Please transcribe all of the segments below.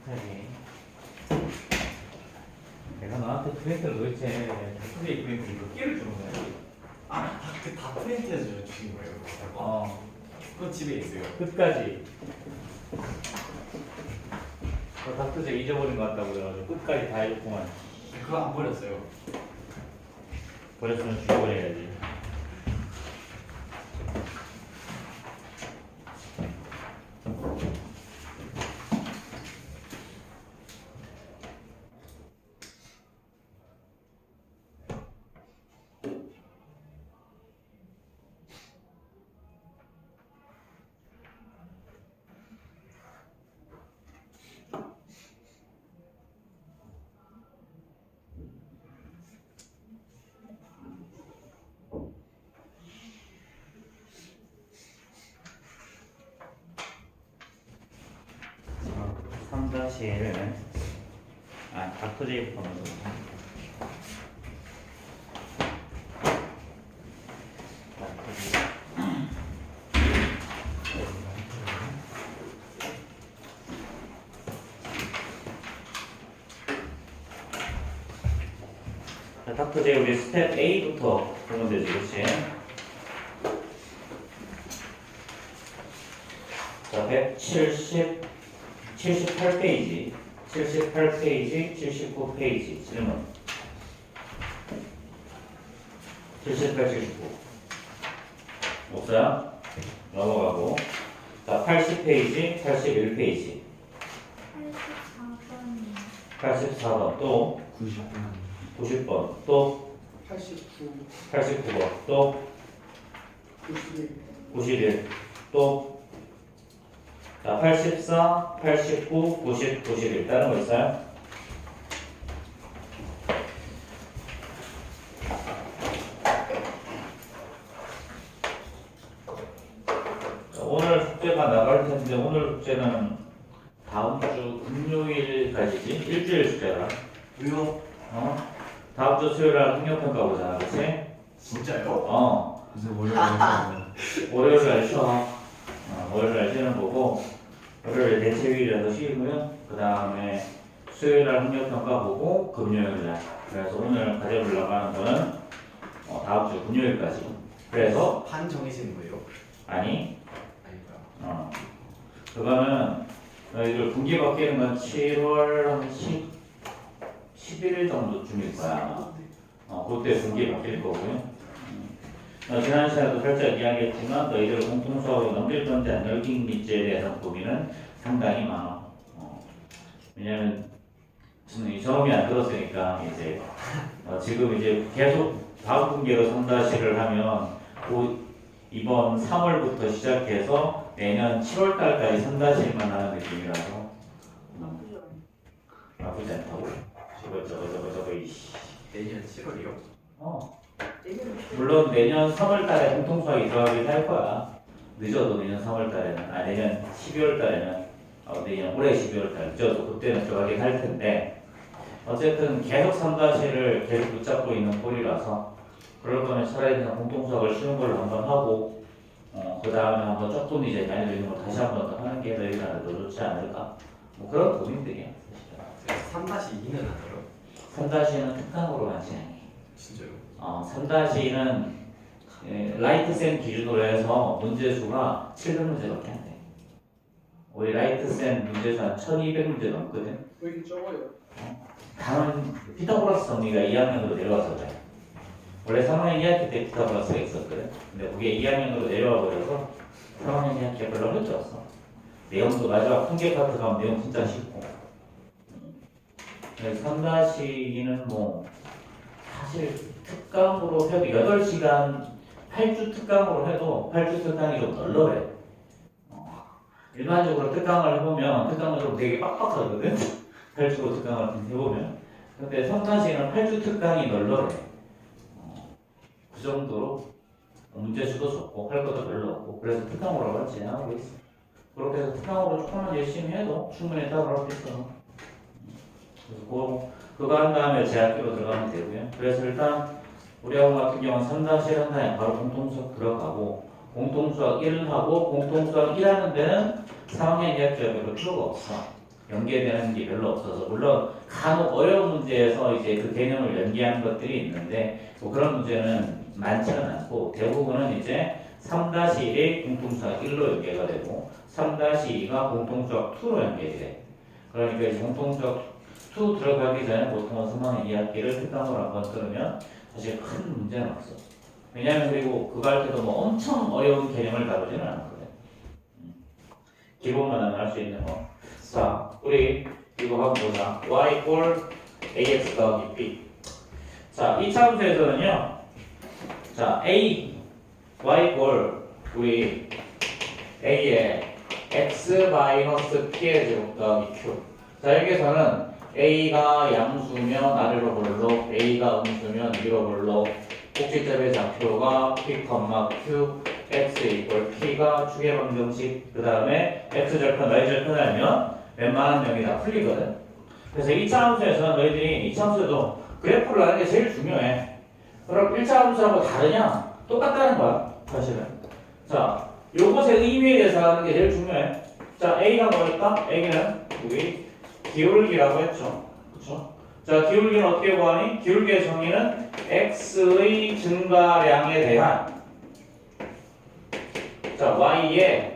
갑자기 내가 너한테 프린트를 도대체 닥터제이 프린트 몇 개를 주는 거야? 아, 다 프린트해서 주신 거예요? 그건 집에 있어요. 끝까지 너 닥터제이 잊어버린 것 같다고 그래가지고 끝까지 다 해줬구만. 그거 안 버렸어요. 버렸으면 죽여버려야지. (3-1은) 닥터제이부터 먼저 닥터제이 우리 스텝 A부터 보면 되지, 그렇지? 자, 78페이지, 78페이지, 79페이지 질문 78, 79 없어요? 넘어가고 자, 80페이지, 81페이지 84번 또 90분. 90번 또 89. 89번 또 91. 91 또 자, 84, 89, 90, 91 다른 거 있어요? 자, 오늘 숙제가 나갈 텐데 오늘 숙제는 다음 주 금요일까지지? 일주일 숙제라. 왜요? 다음 주 수요일 날 학력평가 보잖아, 그치? 진짜요? 그래서 월요일에 월요일 날 쉬어. 월요일 날 쉬는 거고, 월요일 대체휴일이라서 쉬고요. 그 다음에 수요일 날 학력평가 보고, 금요일 날. 그래서 오늘 가져보려고 하는 거는 다음 주 금요일까지. 그래서, 반 정해지는 거예요? 아니, 아닌가요? 그거는 너희들 분기 바뀌는 건 7월 한 11일 정도쯤일 거야. 그때 분기 바뀔 거고요. 지난 시간에도 살짝 이야기했지만 너희들 공통수업으로 넘길 건지 안 넘길지에 대한 고민은 상당히 많아. 왜냐면 저는 이 처음이 안 들었으니까 이제 지금 이제 계속 다음 분기로 3-를 하면 이번 3월부터 시작해서 내년 7월 달까지 3-1만 하는 느낌이라서 나쁘지 않다고. 저거 이씨. 내년 7월이요? 물론 내년 3월 달에 공통수학이 들어가긴 할 거야. 늦어도 내년 3월 달에는, 내년 12월 달에는, 내년 올해 12월 달 늦어도 그때는 들어가긴 할 텐데, 어쨌든 계속 3-1을 계속 붙잡고 있는 꼴이라서, 그럴 거면 차라리 그냥 공통수학을 쉬운 걸로 한번 하고, 그 다음에 한번 조금 이제 난이도 있는 걸 다시 한번 더 하는 게 너희들한테 더 좋지 않을까? 뭐 그런 고민들이야, 사실은. 3-2는 안 해요? 3-1은 특강으로만 진행해. 진짜요? 3-2는 라이트센 기준으로 해서 문제수가 700문제밖에 안 돼. 우리 라이트센 문제수 한 1200문제 넘거든. 왜 이렇게 적어요? 다만 피타고라스 정리가 2학년으로 내려와서 그래. 원래 3학년 2학기 때 피타고라스가 있었거든. 근데 그게 2학년으로 내려와 버려서 3학년 2학기가 별로 할 게 없어. 내용도 마지막 통계 파트 가면 내용 진짜 쉽고. 그래서 3-2는 뭐 사실 특강으로 해도 8시간 8주 특강으로 해도 8주 특강이 좀 널널해. 일반적으로 특강을 해보면 특강은 좀 되게 빡빡하거든. 8주로 특강을 해보면. 근데 3-2는 8주 특강이 널널해. 그 정도로 문제수도 적고 할 것도 별로 없고 그래서 특강으로 진행하고 있어. 그렇게 해서 특강으로 조금만 열심히 해도 충분히 답을 할 수 있어. 그래서 그거 한 다음에 재학기로 들어가면 되고요. 그래서 일단 우리 학원 같은 경우는 3-1 한 다음에 바로 공통수학 들어가고 공통수학 1을 하고 공통수학 1 하는 데는 3학년 2학기가 별로 필요가 없어. 연계되는 게 별로 없어서 물론 간혹 어려운 문제에서 이제 그 개념을 연계하는 것들이 있는데 뭐 그런 문제는 많지는 않고 대부분은 이제 3-1이 공통수학 1로 연계가 되고 3-2가 공통수학 2로 연계가 돼. 그러니까 이제 공통수학 2 들어가기 전에 보통은 수학의 이야기를 휘감으로 한번 들으면 사실 큰 문제는 없어. 왜냐하면 그리고 그거 할 때도 뭐 엄청 어려운 개념을 다루지는 않거든. 기본만 할 수 있는 거. 자, 우리 이거 한번 보자. y equal ax 더하기 b. 자, 이 차함수에서는요. 자, a y equal 우리 a의 x 마이너스 p의 제곱 더하기 q. 자, 여기서는 a가 양수면 아래로 볼록, a가 음수면 위로 볼록, 꼭지점의 좌표가 p, q, x equal p가 축의 방정식, 그 다음에 x 절편, y 절편 하면 웬만한 명이 다 풀리거든. 그래서 2차 함수에서는 너희들이 2차 함수에도 그래프를 하는 게 제일 중요해. 그럼 1차 함수하고 다르냐? 똑같다는 거야, 사실은. 자, 요것의 의미에 대해서 하는 게 제일 중요해. 자, A가 뭐였다? A는 우리 기울기라고 했죠. 그쵸? 자, 기울기는 어떻게 구하니? 기울기의 정의는 x의 증가량에 대한 자, y의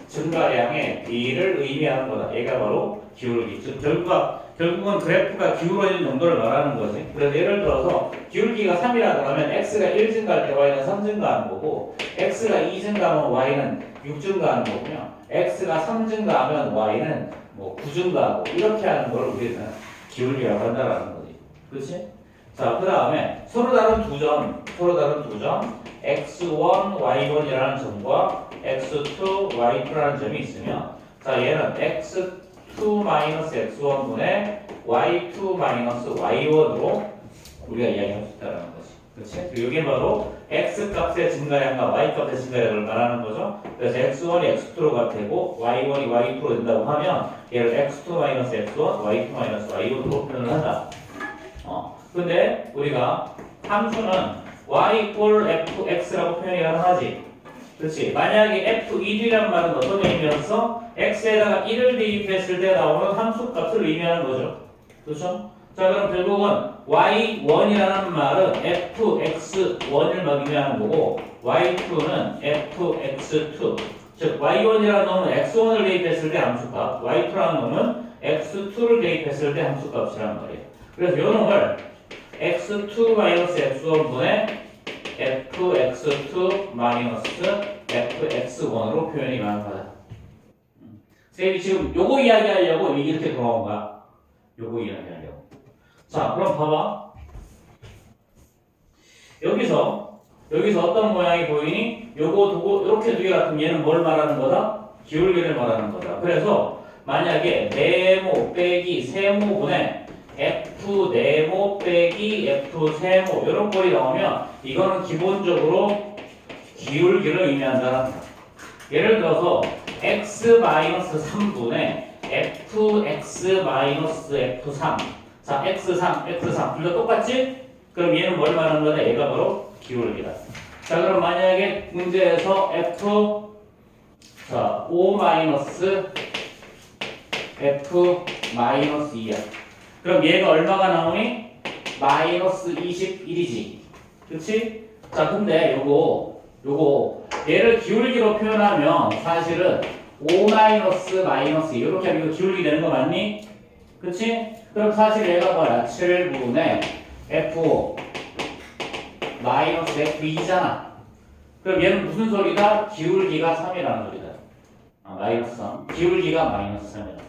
증가량의 b를 의미하는 거다. 얘가 바로 기울기. 즉, 결국은 그래프가 기울어지는 정도를 말하는 거지. 그래서 예를 들어서 기울기가 3이라고 하면 x가 1 증가할 때 y는 3 증가하는 거고, x가 2 증가하면 y는 6 증가하는 거고요. x가 3 증가하면 y는 뭐 9 증가하고 이렇게 하는 걸 우리는 기울기라고 한다라는 거지. 그렇지? 자, 그 다음에 서로 다른 두 점, x1, y1이라는 점과 x2, y2라는 점이 있으면 자, 얘는 x2-x1분의 y2-y1으로 우리가 이야기할 수 있다는 거지. 그렇지? 그리고 이게 바로 x값의 증가량과 y값의 증가량을 말하는 거죠. 그래서 x1이 x2가 되고 y1이 y2로 된다고 하면 얘를 x2-x1, y2-y1으로 표현을 한다. 근데 우리가 함수는 y equal fx라고 표현이 가능하지. 그렇지? 만약에 f1이란 말은 어떤 의미였어? x에다가 1을 대입했을 때 나오는 함수값을 의미하는 거죠. 그렇죠? 자, 그럼 결국은 y1이라는 말은 fx1을 의미하는 거고 y2는 fx2. 즉 y1이라는 놈은 x1을 대입했을 때 함수값, y2라는 놈은 x2를 대입했을 때 함수값이란 말이에요. 그래서 이 놈을 x2-x1분의 fx2-fx1으로 표현이 가능하다. 쌤이 지금 요거 이야기하려고 이렇게 돌아온 거야. 요거 이야기하려고. 자, 그럼 봐봐. 여기서 어떤 모양이 보이니? 요거 이렇게 두 개 같은 얘는 뭘 말하는 거다? 기울기를 말하는 거다. 그래서 만약에 네모 빼기 세모분의 f 네모 빼기 f 세모 이런 꼴이 나오면 이거는 기본적으로 기울기를 의미한다. 예를 들어서 x-3분의 fx-f3. 자, x3 둘 다 똑같지? 그럼 얘는 뭘 말하는 거다? 얘가 바로 기울기다. 자, 그럼 만약에 문제에서 f 자 5-f-2야. 그럼 얘가 얼마가 나오니? 마이너스 21이지. 그치? 자, 근데 요거 얘를 기울기로 표현하면 사실은 5-마이너스 이렇게 하면 이거 기울기 되는 거 맞니? 그치? 그럼 사실 얘가 뭐야? 7분의 f5 마이너스 f2잖아. 그럼 얘는 무슨 소리다? 기울기가 3이라는 소리다. 마이너스 3. 기울기가 마이너스 3이다.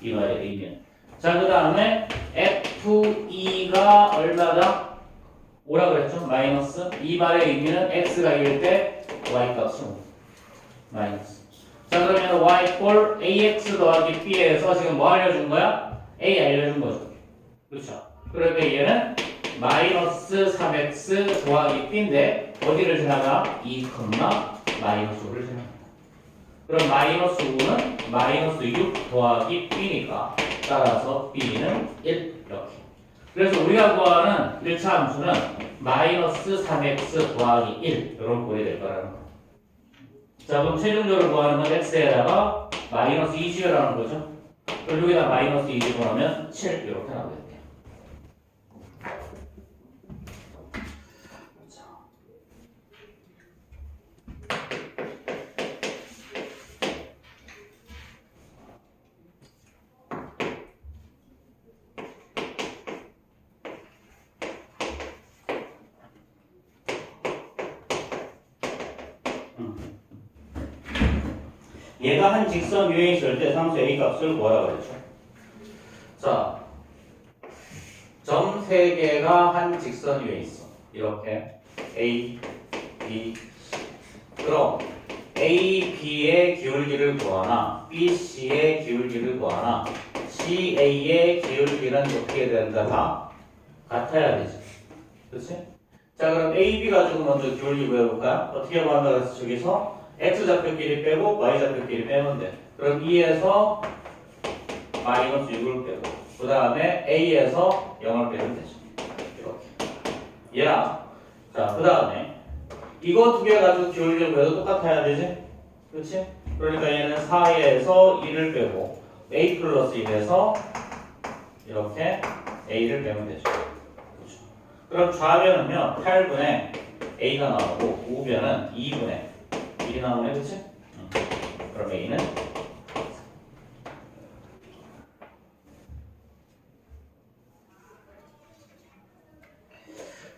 이 말의 의미는. 자, 그 다음에 F2가 얼마다? 뭐라 그랬죠? 마이너스. 이 말의 의미는 X가 1일 때 Y값은 마이너스. 자, 그러면 Y equal AX 더하기 B에서 지금 뭐 알려준 거야? A 알려준 거죠. 그렇죠? 그러니까 얘는 마이너스 3X 더하기 B인데 어디를 지나가? 2, 마이너스 5를 지나가. 그럼 마이너스 5는 마이너스 6 더하기 B니까 따라서 B는 1 이렇게. 그래서 우리가 구하는 1차 함수는 마이너스 3x 더하기 1 이런 꼴이 될 거라는 거. 자, 그럼 최종적으로 구하는 건 x에다가 마이너스 20이라는 거죠. 그리고 여기다 마이너스 2 집어넣으면 7 이렇게 나오겠네요. 자. 얘가 한 직선 위에 있을 때 상수 A 값을 구하라 그랬죠. 자, 점 3개가 한 직선 위에 있어. 이렇게 A, B, C. 그럼 A, B의 기울기를 구하나 B, C의 기울기를 구하나 C, A의 기울기는 어떻게 된다? 다 같아야 되지. 그렇지? 자, 그럼 A, B 가지고 먼저 기울기 구해볼까? 어떻게 구한다 그래서 저기서 X좌표끼리 빼고 Y좌표끼리 빼면 돼. 그럼 2에서 마이너스 6을 빼고 그 다음에 A에서 0을 빼면 되죠. 이렇게 얘랑 자, 그 다음에 이거 두 개 가지고 기울기를 구해도 똑같아야 되지? 그렇지? 그러니까 얘는 4에서 2를 빼고 A 플러스 1에서 이렇게 A를 빼면 되죠. 그렇죠? 그럼 좌변은요 8분의 A가 나오고 우변은 2분의 1이 나오네, 그치? 그럼 A는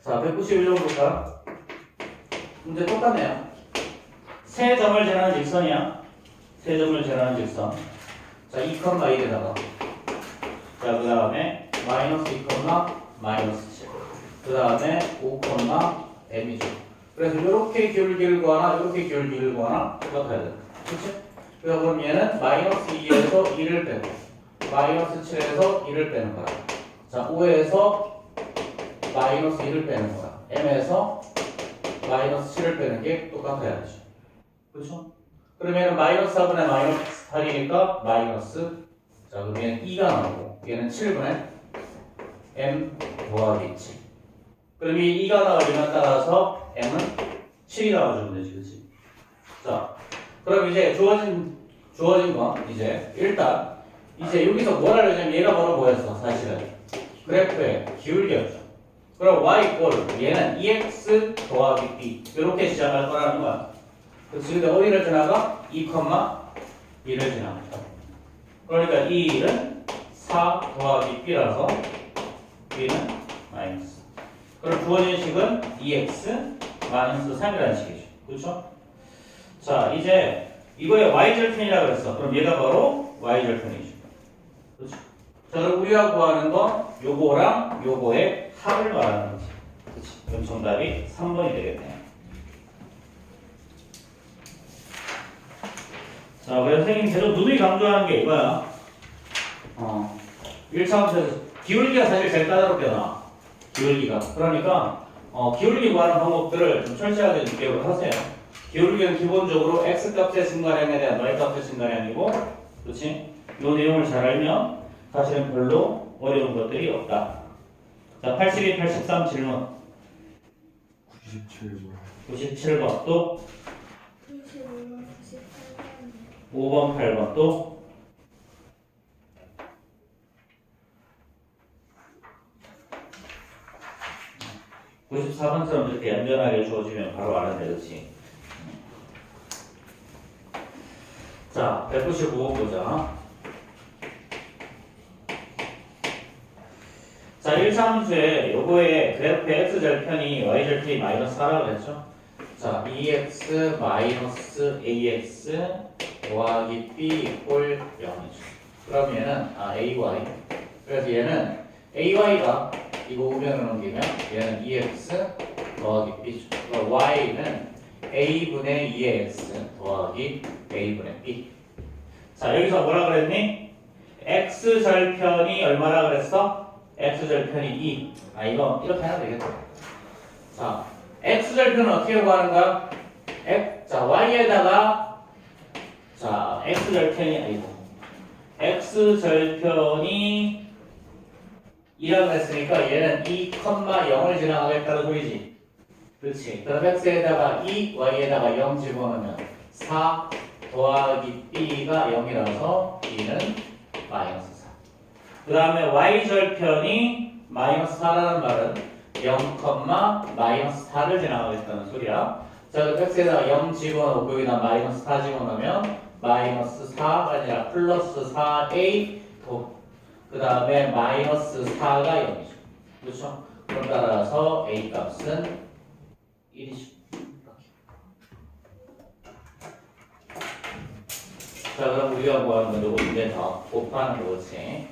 자, 191점 볼까? 문제 똑같네요. 세 점을 지나는 직선이야. 세 점을 지나는 직선. 자, 2,1에다가 자, 그 다음에 마이너스 2, 마이너스 7. 그 다음에 5, m이죠. 그래서 이렇게 기울기를 구하나 이렇게 기울기를 구하나 똑같아야 돼. 그치? 그래서 그럼 얘는 마이너스 2에서 2를 빼고 마이너스 7에서 2를 빼는 거야. 자, 5에서 마이너스 1을 빼는 거야. m에서 마이너스 7을 빼는 게 똑같아야 되죠. 그렇죠? 그러면 마이너스 4분의 마이너스 8이니까 마이너스 자, 그럼 얘는 2가 나오고 얘는 7분의 m 더하기 7. 그럼 이 2가 나오면 따라서 m은 7이 나와주면 되지, 그치? 자, 그럼 이제 주어진 건 이제 일단 이제 여기서 뭘 하려면 얘가 바로 뭐였어, 사실은? 그래프의 기울기였죠. 그럼 y 이꼴 얘는 ex 더하기 b 이렇게 시작할 거라는 거야. 그치? 근데 어디를 지나가? 2,1을 지나갑니다. 그러니까 이 1은 4 더하기 b라서 b는 마이너스. 그럼 주어진 식은 2x 마이너스 3이라는 식이죠. 그렇죠? 자, 이제 이거에 y절편이라고 그랬어. 그럼 얘가 바로 y절편이죠. 그렇죠? 자, 그럼 우리가 구하는 건 요거랑 요거의 합을 말하는 거지. 그렇지? 그럼 정답이 3번이 되겠네요. 자, 그래서 선생님 계속 누누이 강조하는 게 이거야. 1차원에서 기울기가 사실 제일 까다롭게 나와. 기울기가. 그러니까 기울기 구하는 방법들을 좀 철저하게 기억을 하세요. 기울기는 기본적으로 x값의 증가량에 대한 y값의 증가량이고, 그렇지? 이 내용을 잘 알면 사실은 별로 어려운 것들이 없다. 자, 82, 83 질문. 97번. 97번 또 95번, 98번. 5번, 8번 또 94번처럼 이렇게 얌전하게 주어지면 바로 아는데, 그렇지? 자, 195번 보자. 자, 1차함수에 요거의 그래프의 x절편이 y절편이 마이너스 4라고 했죠? 자, 2x 마이너스 ax 더하기 b 이꼴 0이죠. 그럼 얘는 ay. 그래서 얘는 ay가 이거 우변으로 넘기면 얘는 2x 더하기 b죠. 그럼 y는 a분의 2x 더하기 a분의 b. 자, 여기서 뭐라 그랬니? x절편이 얼마라 그랬어? x절편이 2. 이거 이렇게 하면 되겠다. 자, x절편은 어떻게 구하는 거야? 자, y에다가 자, x절편이 아니고 x절편이 2라고 했으니까 얘는 2,0을 지나가겠다는 소리지. 그렇지. 그럼 x에다가 2, y에다가 0 집어넣으면 4 더하기 b가 0이라서 b는 마이너스 4. 그 다음에 y절편이 마이너스 4라는 말은 0, 마이너스 4를 지나가겠다는 소리야. 자, 그 x에다가 0 집어넣고 여기다 마이너스 4 집어넣으면 마이너스 4가 아니라 플러스 4a 그 다음에 마이너스 4가 0이죠. 그렇죠? 그럼 따라서 a 값은 1이죠. 자, 그럼 우리가 뭐 하는 건 이제 더 곱하는 거지.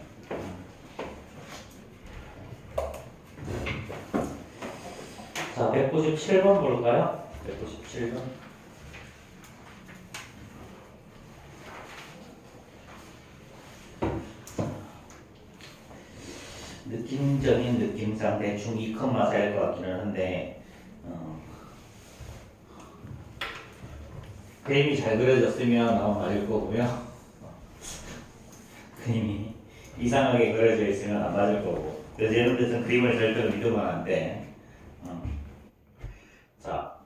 자, 197번 볼까요? 197번. 느낌적인 느낌상 대충 2,4일 것 같기는 한데 그림이 잘 그려졌으면 아마 맞을 거고요. 그림이 이상하게 그려져 있으면 안 맞을 거고. 그래서 여러분들은 그림을 절대로 믿으면 안 돼. 자,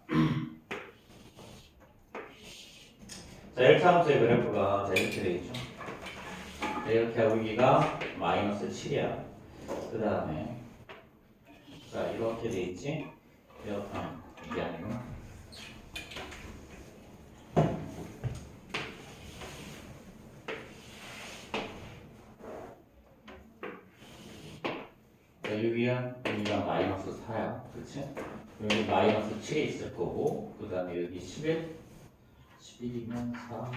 자, 1차함수의 그래프가 자, 이렇게 되어 있죠. 자, 이렇게 하고 여기가 마이너스 7이야. 그 다음에 자, 이렇게 되어 있지. 이게 아니고 자, 여기가 마이너스 4야. 그렇지? 여기 마이너스 7이 있을 거고, 그 다음에 여기 11, 11이면 4,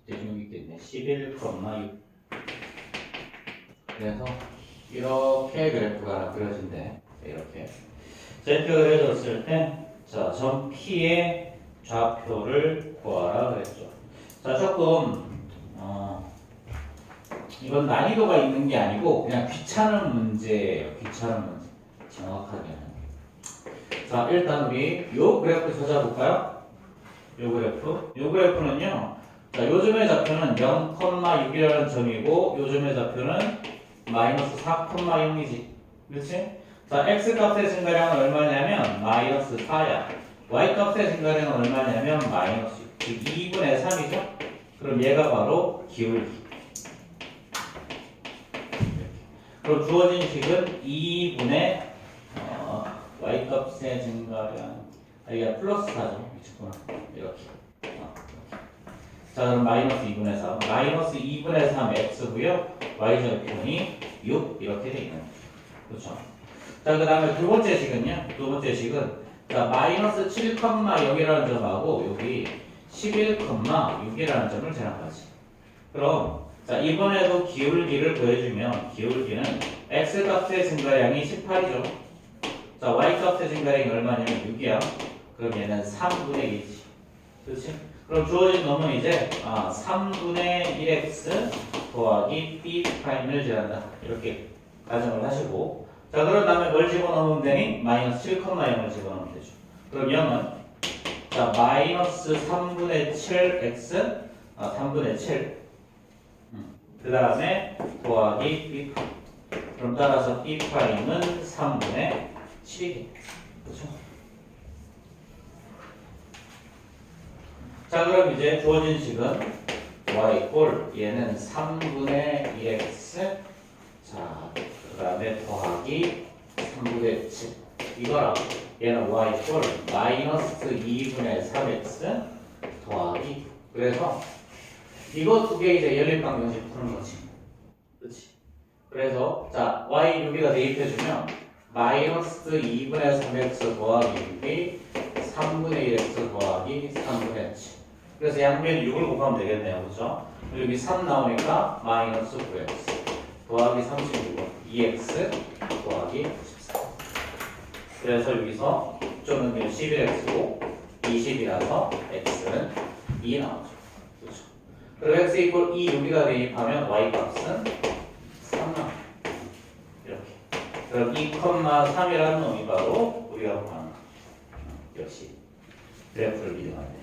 대중력이 있겠네. 11, 6. 그래서 이렇게 그래프가 하나 그려진대. 이렇게. 이렇게 그려졌을 때, 자, 전 P의 좌표를 구하라 그랬죠. 자, 조금, 이건 난이도가 있는 게 아니고, 그냥 귀찮은 문제예요. 귀찮은 문제. 정확하게는. 자, 일단 우리 요 그래프 찾아볼까요? 요 그래프는요. 자, 요즘의 좌표는 0,6이라는 점이고 요즘의 좌표는 마이너스 4,0이지. 그렇지? 자, x 값의 증가량은 얼마냐면 마이너스 4야. y 값의 증가량은 얼마냐면 마이너스 6. 즉 2분의 3이죠? 그럼 얘가 바로 기울기. 그럼 주어진 식은 2분의 y 값의 증가량 이게 플러스 4죠. 미쳤구나. 이렇게. 자, 그럼 마이너스 2분의 3. 마이너스 2분의 3 x고요. y절편이 6 이렇게 돼 있는 거죠. 그렇죠? 자, 그 다음에 두 번째 식은요. 두 번째 식은 자, 마이너스 7,0이라는 점하고 여기 11,6이라는 점을 지나가지. 그럼 자, 이번에도 기울기를 구해주면 기울기는 x 값의 증가량이 18이죠. 자, y 값의 증가량이 얼마냐면 6이야. 그럼 얘는 3분의 1이지. 그렇지? 그럼 주어진 놈은 이제 3분의 1x 더하기 b'을 지난다. 이렇게 가정을 하시고 자, 그런 다음에 뭘 집어넣으면 되니? 마이너스 7,0을 집어넣으면 되죠. 그럼 0은 자, 마이너스 3분의 7x 3분의 7 그 다음에 더하기 b 그럼 따라서 b'은 3분의 7이겠네. 그렇죠? 자, 그럼 이제 주어진 식은 y 꼴 얘는 3분의 1x 자, 그 다음에 더하기 3분의 7 이거랑 얘는 y 꼴 마이너스 2분의 3x 더하기 그래서 이거 두 개 이제 연립방정식 푸는 거지. 그렇지? 그래서 자, y 여기다 대입해주면 마이너스 2분의 3x 더하기 6이 3분의 1x 더하기 3분의 7 그래서 양변 6을 곱하면 되겠네요. 그렇죠? 여기 3 나오니까 마이너스 9x 더하기 36은 2x 더하기 14 그래서 여기서 쪽은 11x고 20이라서 x는 2 나오죠. 그렇죠? 그리고 x 이퀄 2 여기다 대입하면 y 값은 3 나와요. 이렇게. 그럼 2,3이라는 놈이 바로 우리가 구하는 역시 그래프를 이용하네.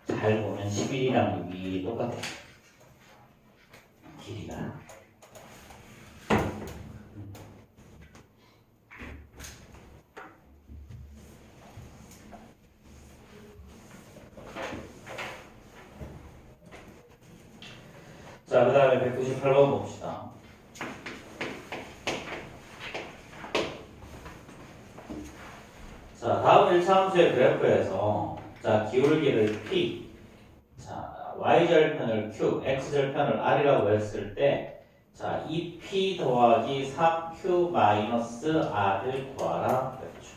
잘 보면 11이랑 6이 똑같아. 길이가. 자, 그 다음에 198번 봅시다. 자, 다음 1차 함수의 그래프에서 자, 기울기를 P, 자, Y절편을 Q, X절편을 R이라고 했을 때 자, 2P 더하기 4Q 마이너스 R을 구하라 그랬죠.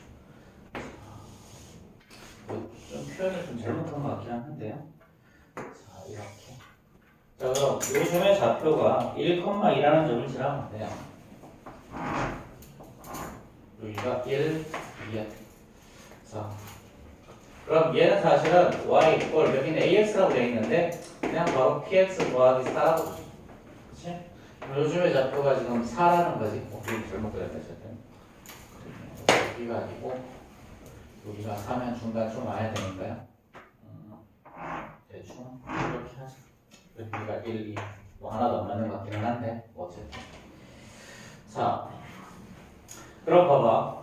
좀 표현을 좀 잘못한 것 같긴 한데요. 자, 이렇게. 자, 그럼 요즘의 좌표가 1,2라는 점을 지나면 돼요. 여기가 1, 2. 자, 그럼 얘는 사실은 y 이꼴 여기는 ax라고 되어 있는데 그냥 바로 px 더하기 4라고. 그렇지? 요즘의 좌표가 지금 4라는 거지. 여기 잘못 그렸다 어쨌든. 여기가 아니고 여기가 4면 중간 좀 와야 되니까요. 대충 이렇게 하자. 여기가 1, 2. 뭐 하나도 안 맞는 것 같기는 한데 어쨌든. 자, 그럼 봐봐.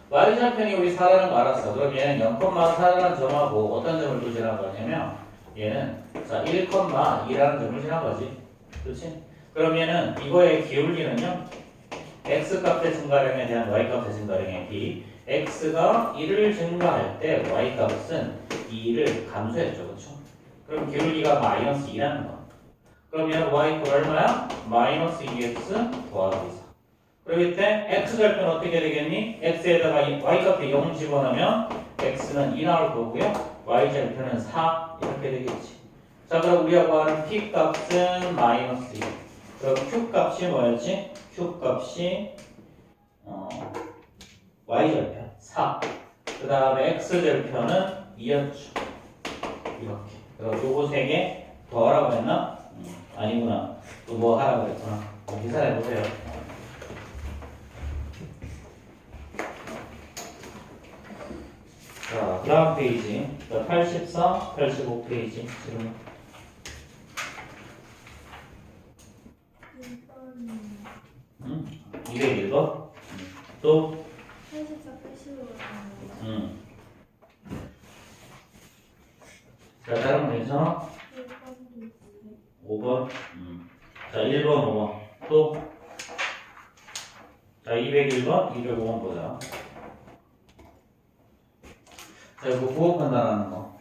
y절편이 우리 4라는 거 알았어. 그럼 얘는 0,4라는 점하고 어떤 점을 또 지나가냐면 얘는 자 1,2라는 점을 지나가지. 그렇지? 그럼 얘는 이거의 기울기는요. x값의 증가량에 대한 y값의 증가량의 b. x가 1을 증가할 때 y값은 2를 감소했죠. 그렇죠? 그럼 기울기가 마이너스 2라는 거. 그럼 얘는 y 얼마야? 마이너스 2x 더하기 4. 그럼 밑에 x절편 어떻게 되겠니? x에다가 y값에 0 집어넣으면 x는 2 나올 거고요. y절편은 4 이렇게 되겠지. 자, 그럼 우리가 구하는 p값은 마이너스 2. 그럼 q값이 뭐였지? q값이 y절편 4. 그 다음에 x절편은 2였죠. 이렇게. 그럼 요거 3개 더하라고 했나? 아니구나. 또 뭐 하라고 했구나. 계산해 보세요. 자, 그 다음 페이지. 84, 85페이지. 지금. 201번. 또. 84, 85. 자, 다른 거 괜찮아? 5번. 자, 1번, 5번. 또. 자, 201번, 205번 보자. 자, 이거 부호 판단하는 거.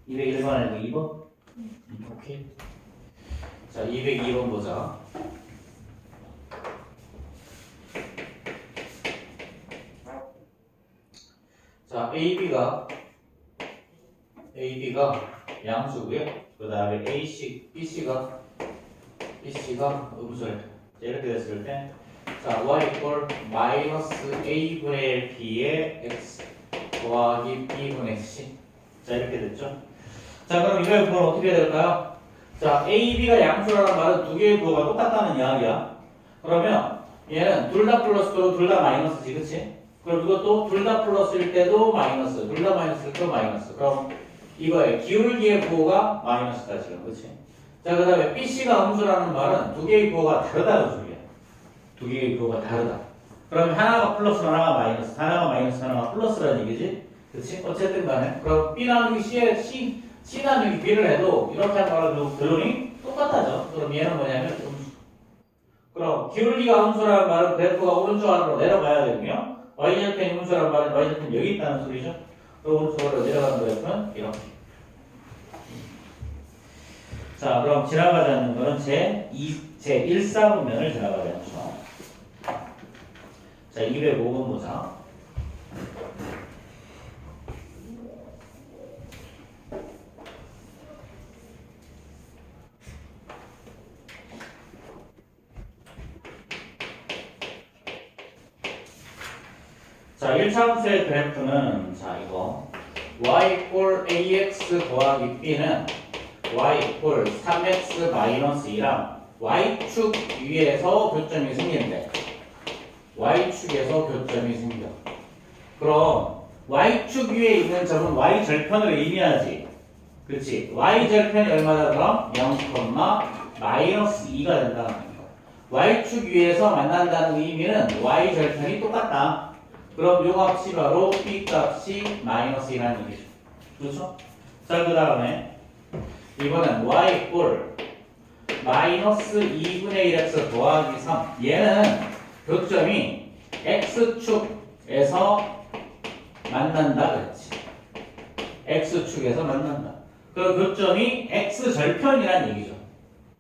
202번 아니고 2번? 오케이. 자, 202번 보자. 자, AB가 양수고요. 그 다음에 BC가 음수를. 이렇게 됐을 때 자, y 이꼴 마이너스 a분의 b의 x 더하기 b분의 c. 자, 이렇게 됐죠. 자, 그럼 이걸 보면 어떻게 될까요? 자, ab가 양수라는 말은 두 개의 부호가 똑같다는 이야기야. 그러면 얘는 둘 다 플러스로 둘 다 마이너스지, 그치? 그럼 이것도 둘 다 플러스일 때도 마이너스, 둘 다 마이너스일 때도 마이너스. 그럼 이거의 기울기의 부호가 마이너스다, 지금, 그치? 자, 그 다음에 bc가 음수라는 말은 두 개의 부호가 다르다는 소리야. 두 개의 부호가 다르다. 그럼 하나가 플러스, 하나가 마이너스, 하나가 마이너스, 하나가 플러스라는 얘기지? 그치? 어쨌든 간에. 그럼 B 나누기 C 나누기 B를 해도 이렇게 하는 거랑 결론이 똑같아져. 그럼 얘는 뭐냐면 음수. 그럼 기울기가 음수라는 말은 그래프가 오른쪽 아래로 내려가야 되고요. Y절편이 음수라는 말은 Y절편이 여기 있다는 소리죠. 그럼 오른쪽으로 내려가는 그래프는 이렇게. 자, 그럼 지나가지 않는 거는 제1사분면을 지나가지 않죠. 자, 205번 보자. 자, 1차 함수의 그래프는 자, 이거 y 이꼴 ax 더하기 b는 y 이꼴 3x 마이너스 2랑 y축 위에서 교점이 생긴대. y축에서 교점이 생겨. 그럼 y축 위에 있는 점은 y절편을 의미하지. 그렇지? y절편이 얼마다 그럼? 0, 마이너스 2가 된다는 거야. y축 위에서 만난다는 의미는 y절편이 똑같다. 그럼 요 값이 바로 b값이 마이너스 2라는 얘기죠. 그렇죠? 자, 그 다음에 이거는 y 꼴 마이너스 2분의 1x 더하기 3. 얘는 교점이 x축에서 만난다 그랬지. x축에서 만난다. 그 교점이 x절편이란 얘기죠.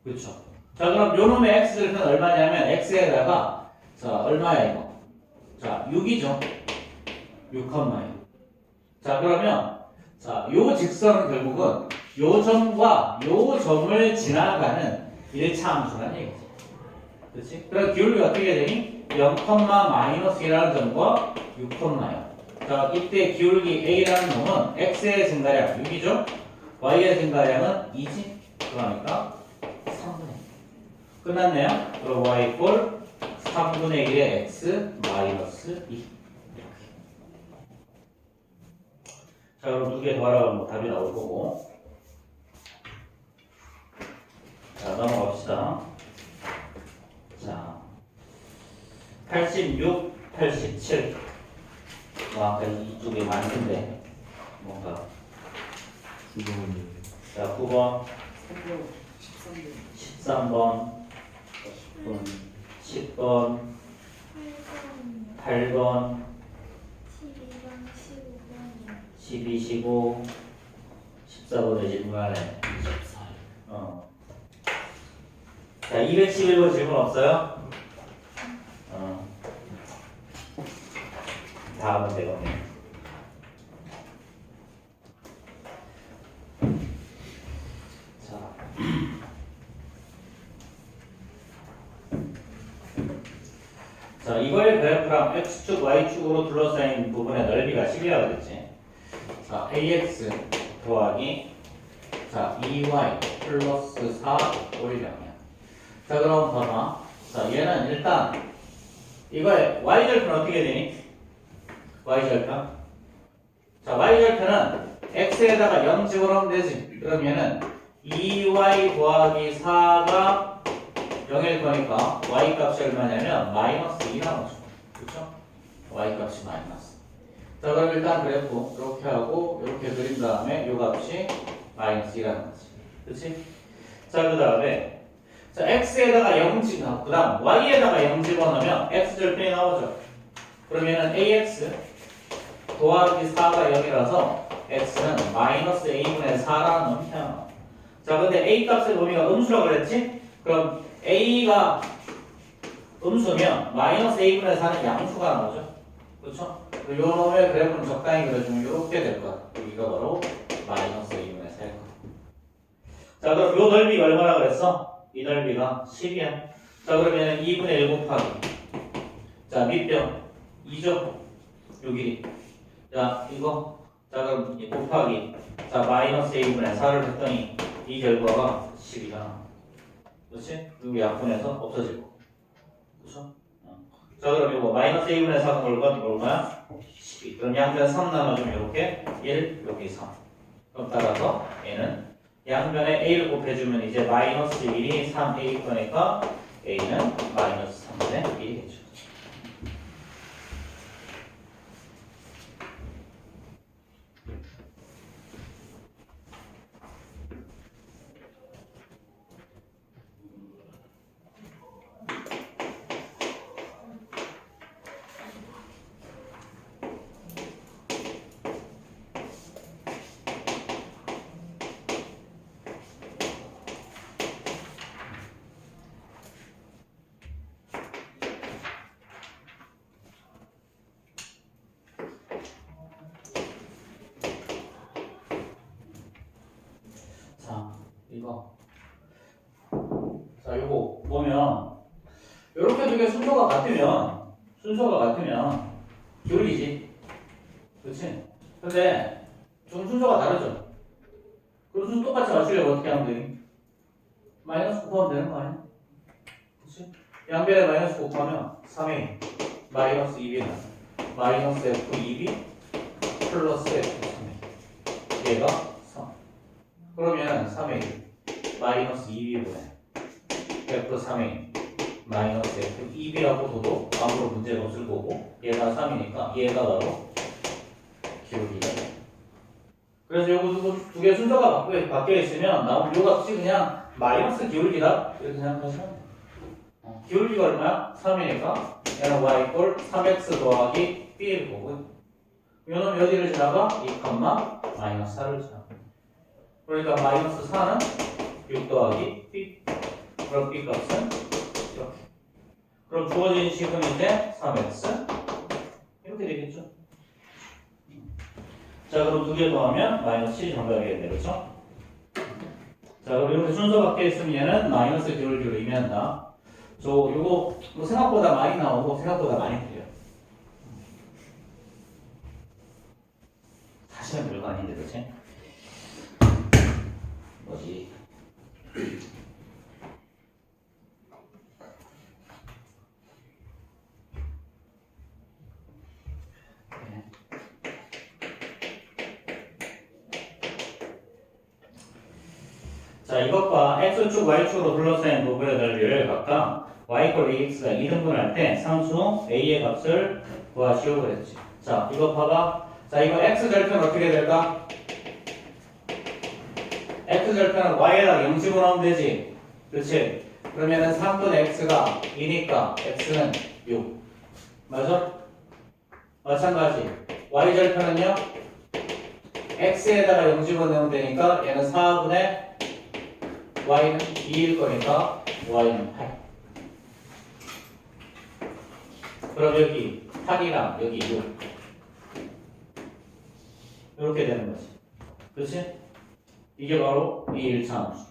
그렇죠? 자, 그럼 요 놈의 x절편 얼마냐면 x에다가 자, 얼마야 이거? 자, 6이죠. 6,6. 자, 그러면 자, 요 직선은 결국은 요 점과 요 점을 지나가는 1차 함수라는 얘기죠. 그렇지? 그럼 기울기가 어떻게 되니? 0,-1이라는 점과 6,0. 자, 이때 기울기 A라는 놈은 X의 증가량 6이죠? Y의 증가량은 2지? 그러니까 3분의 1. 끝났네요? 그럼 Y 꼴 3분의 1의 X 마이너스 2. 자, 그럼 두 개 더하라고 답이 나올 거고. 자, 넘어갑시다. 자, 86, 87. 아까 이쪽에 많은데 뭔가. 9번이. 자, 9번, 13번, 10번, 8번, 12, 15, 14번에 질문하네. 자, 211번 질문 없어요? 다음은 되겠네. 자, 자, 이거의 그래프랑 x축, y축으로 둘러싸인 부분의 넓이가 10이라고 그랬지. 자, ax 더하기 자, 2y 플러스 4 올려면. 자, 그럼 봐봐. 자, 얘는 일단 이거의 y절편 어떻게 되니? y절편. 자, y절편은 x에다가 0 집어넣으면 되지. 그러면은 2y 더하기 4가 0일 거니까 y 값이 얼마냐면 마이너스 2 나오죠. 그렇죠? y 값이 마이너스. 자, 그럼 일단 그래프 이렇게 하고 이렇게 그린 다음에 이 값이 마이너스 2라는 거지. 그렇지? 자, 그 다음에 자, x에다가 0 집어넣고 그 다음 y에다가 0 집어넣으면 x절편이 나오죠. 그러면은 ax 더하기 4가 0이라서 x는 마이너스 a분의 4라는 놈이 나와. 자, 근데 a 값의 범위가 음수라고 그랬지? 그럼 a가 음수면 마이너스 a분의 4는 양수가 나오죠. 그렇죠? 요 놈의 그래프는 적당히 그려주면 이렇게 될 거야. 여기가 바로 마이너스 a분의 4일 거야. 자, 그럼 요 넓이가 얼마나 그랬어? 이 넓이가 10이야. 자, 그러면 2분의 1 곱하기 자, 밑변 2죠? 요 길이. 자, 이거 자, 그럼 이 곱하기 자, 마이너스 a분의 4를 했더니 이 결과가 10이잖아. 그렇지? 여기 약분해서 없어지고. 그렇죠? 자, 그럼 이거 마이너스 a분의 4가 얼마야? 12. 그럼 양변 3 나눠주면 이렇게 1, 여기 3. 그럼 따라서 얘는 양변에 a를 곱해주면 이제 마이너스 1이 3a 거니까 a는 마이너스 3분의 1이겠죠. 이거. 자, 이거 보면 이렇게 두 개 순서가 같으면 기울이지. 그렇지? 근데 좀 순서가 다르죠. 그럼 순서 똑같이 맞추려면 어떻게 하면 되니? 마이너스 곱하면 되는 거 아니야? 그렇지? 양변에 마이너스 곱하면 3a 마이너스 2b 마이너스 f 2b 플러스 f 3a 얘가 3. 그러면 3a 마이너스 2b분의 f3a 마이너스 f2b라고 둬도 아무런 문제가 없을 거고 얘가 3이니까 얘가 바로 기울기가 돼. 그래서 요거 두 개 순서가 바뀌어 있으면 나오면 요 값이 그냥 마이너스 기울기다 이렇게 생각하시면 돼요. 기울기가 얼마야? 3이니까 얘는 y 이꼴 3x 더하기 b일 거고요. 요놈이 어디를 지나가? 2, 마이너스 4를 지나가. 그러니까 마이너스 4는 6 더하기 b. 그럼 b 값은 이렇게. 그럼 주어진 식은 이제 3x 이렇게 되겠죠. 자, 그럼 두 개 더하면 마이너스 7이 정답이겠네, 그렇죠? 자, 그럼 이렇게 순서 바뀌어 있으면 얘는 마이너스 기울기로 의미한다. 요거 생각보다 많이 나오고 생각보다 많이 틀려. 사실은 별거 아닌데, 그렇지? 뭐지? 자, 이것과 x축, y축으로 둘러싸인 부분의 넓이를 각각 y 꼴 ax가 2등분할 때 상수 a의 값을 구하시오 그랬지. 자, 이거 봐봐. 자, 이거 x절편 어떻게 될까? x절편은 y에다 0 집어넣으면 되지. 그렇지? 그러면은 3분의 x가 2니까 x는 6. 맞아? 마찬가지. y절편은요? x에다가 0 집어넣으면 되니까 얘는 4분의 y는 2일 거니까 y는 8. 그럼 여기 8이랑 여기 6 이렇게 되는 거지. 그렇지? 이게 바로 이 1차함수.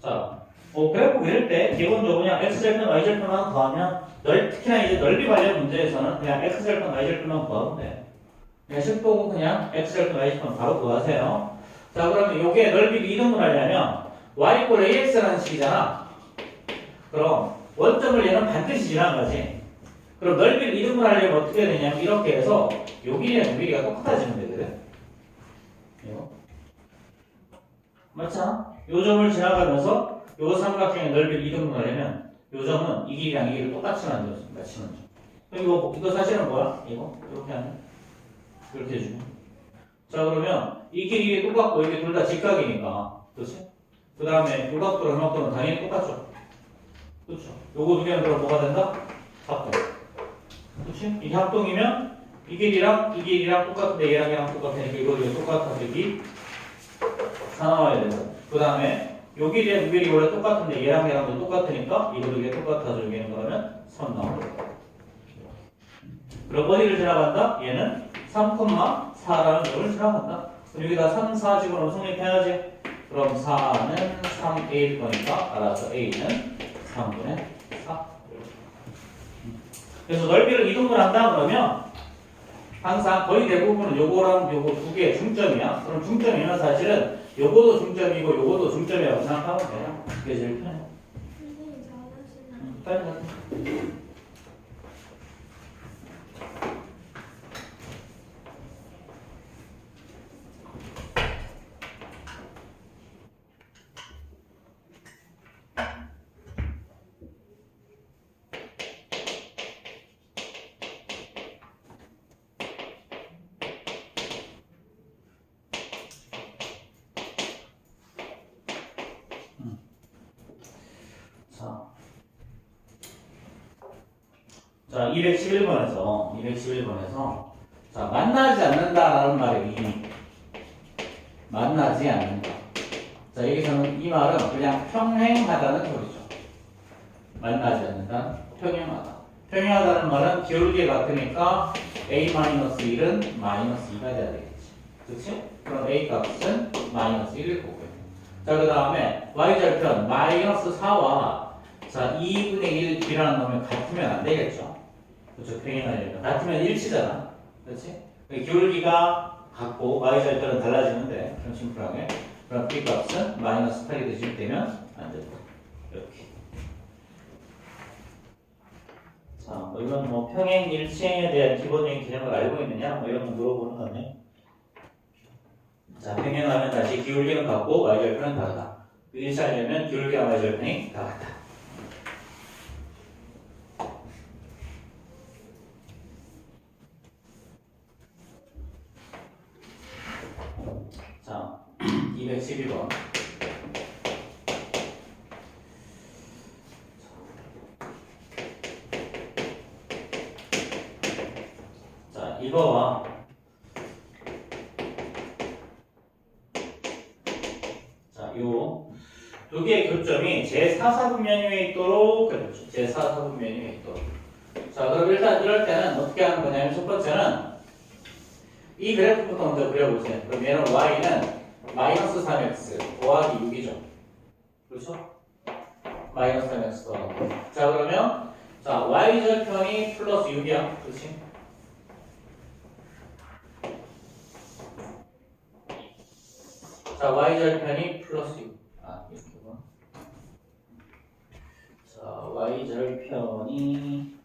자, 그래프 그릴 때 기본적으로 그냥 x절편 y절편만 구하면 특히나 이제 넓이 관련 문제에서는 그냥 x절편 y절편만 구하면 돼. 그냥 10보고 그냥 x절편 y절편 바로 구하세요. 자, 그러면 요게 넓이를 이동을 하려면 y 꼴 ax라는 식이잖아. 그럼 원점을 얘는 반드시 지나가지. 그럼 넓이를 이동을 하려면 어떻게 되냐면 이렇게 해서 요 길이랑 요 길이가 똑같아지면 되거든. 이거 맞잖아? 요 점을 지나가면서 요 삼각형의 넓이를 이동을 하려면 요 점은 이 길이랑 이 길이 똑같이 맞추는 점. 이거 사실은 뭐야? 이거 이렇게 하면 이렇게 해주면. 자, 그러면 이 길이 똑같고 이게 둘 다 직각이니까, 그렇지? 그 다음에 요 각도랑 요 각도는 당연히 똑같죠. 그렇죠? 요거 두 개는 그럼 뭐가 된다? 합동. 그렇지? 이게 합동이면 이 길이랑 똑같은데 얘랑 똑같으니까 이거 똑같아서 여기 4 나와야 된다. 그 다음에 요 길이랑 요 길이 원래 똑같은데 얘랑도 똑같으니까 이거 두 개 똑같아서 여기는 그러면 3 나오는 거야. 그럼 어디를 지나간다? 얘는 3,4라는 점을 지나간다. 그럼 여기다 3, 4 집어넣으면 성립해야지. 그럼 4는 3a일 거니까 알아서 a는 3분의 4. 그래서 넓이를 이동을 한다 그러면 항상 거의 대부분은 요거랑 요거 두 개의 중점이야. 그럼 중점이면 사실은 요거도 중점이고 요거도 중점이라고 생각하면 돼요. 그게 제일 편해. 선생님 잘하시나요? 빨리 가. 자, 211번에서 자, 만나지 않는다라는 말의 의미. 만나지 않는다. 자, 여기서는 이 말은 그냥 평행하다는 소리죠. 만나지 않는다, 평행하다. 평행하다는 말은 기울기 같으니까 a-1은 마이너스 2가 돼야 되겠지. 그렇지? 그럼 a 값은 마이너스 1일 거고요. 자, 그 다음에 y절편 마이너스 4와 자, 2분의 1 b라는 놈이 같으면 안 되겠죠. 그렇죠? 평행하려면 같으면 일치잖아. 그렇지? 기울기가 같고 y절편은 달라지면 돼. 그럼 심플하게. 그럼 b 값은 마이너스 8이 되면 안 된다. 이렇게. 자, 이건 뭐 평행 일치행에 대한 기본적인 개념을 알고 있느냐? 뭐 이런 거 물어보는 거네. 자, 평행하면 다시 기울기는 같고 y절편은 다르다. 일치하려면 기울기와 y절편이 다 같다. 212번. 자, 이거와 자, 요 두 개의 교점이 제4사분면 위에 있도록 그렇죠. 제4사분면 위에 있도록. 자, 그럼 일단 이럴 때는 어떻게 하는 거냐면 첫 번째는 이 그래프부터 먼저 그려보세요. 그럼 얘는 y는 마이너스 3x 더하기 6이죠. 그렇죠? 마이너스 3x 더하기. 자, 그러면 자, y절편이 플러스 6이야. 그렇지? 자, y절편이 플러스 6. 아, 이렇게 봐. 자, y절편이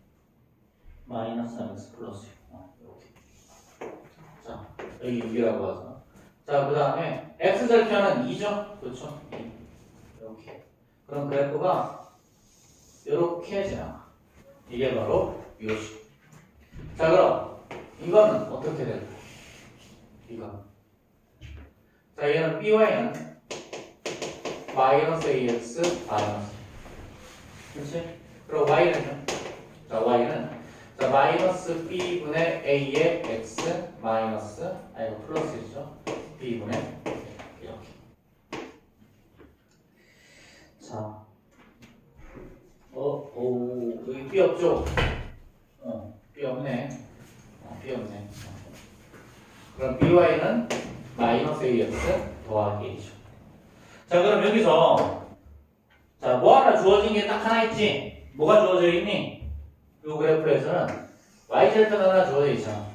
마이너스 3x 플러스 6. 이렇게. 자, 여기 6이라고 하죠. 자, 그 다음에 x절편은 2죠? 그렇죠? 이렇게. 그럼 그래프가 이렇게 지나가. 이게 바로 요식. 자, 그럼 이거는 어떻게 될까? 이거. 자, 얘는 by는 마이너스 ax 마이너스. 그렇지? 그리고 y는요? 자, y는 자, 마이너스 b분의 a의 x 마이너스 이거 플러스죠? b분의 이렇게. 자, 여기 b 없죠? b 없네. b 없네. 그럼 by는 마이너스 ax 더하기 a죠. 자, 그럼 여기서 자, 뭐 하나 주어진 게 딱 하나 있지? 뭐가 주어져 있니? 이 그래프에서는 y절편 하나 주어져 있잖아.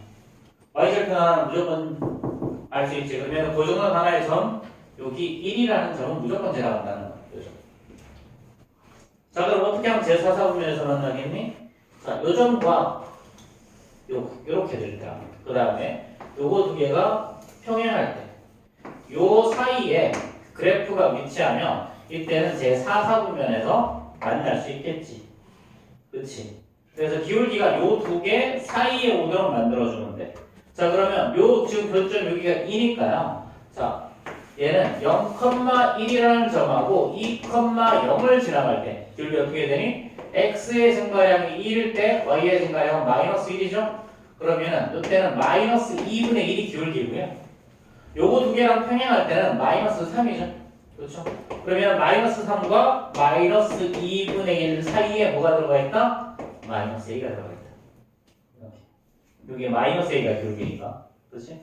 y절편 하나는 무조건 알 수 있지. 그러면 고정된 하나의 점, 여기 1이라는 점은 무조건 지나간다는 거죠. 자, 그럼 어떻게 하면 제4사분면에서 만나겠니? 자, 요 점과 요렇게 될 때. 그 다음에 요거 두 개가 평행할 때. 요 사이에 그래프가 위치하면 이때는 제4사분면에서 만날 수 있겠지. 그치? 그래서 기울기가 요 두 개 사이에 오도록 만들어주면 돼. 자, 그러면 요 지금 교점 여기가 2니까요. 자, 얘는 0,1이라는 점하고 2,0을 지나갈 때 기울기 어떻게 되니? x의 증가량이 1일 때 y의 증가량은 마이너스 1이죠? 그러면은 이때는 마이너스 2분의 1이 기울기고요. 요거 두 개랑 평행할 때는 마이너스 3이죠. 그렇죠? 그러면 마이너스 3과 마이너스 2분의 1 사이에 뭐가 들어가 있다? 마이너스 a가 들어가 있다. 이렇게. 여기에 마이너스 a가 기울기니까. 그렇지?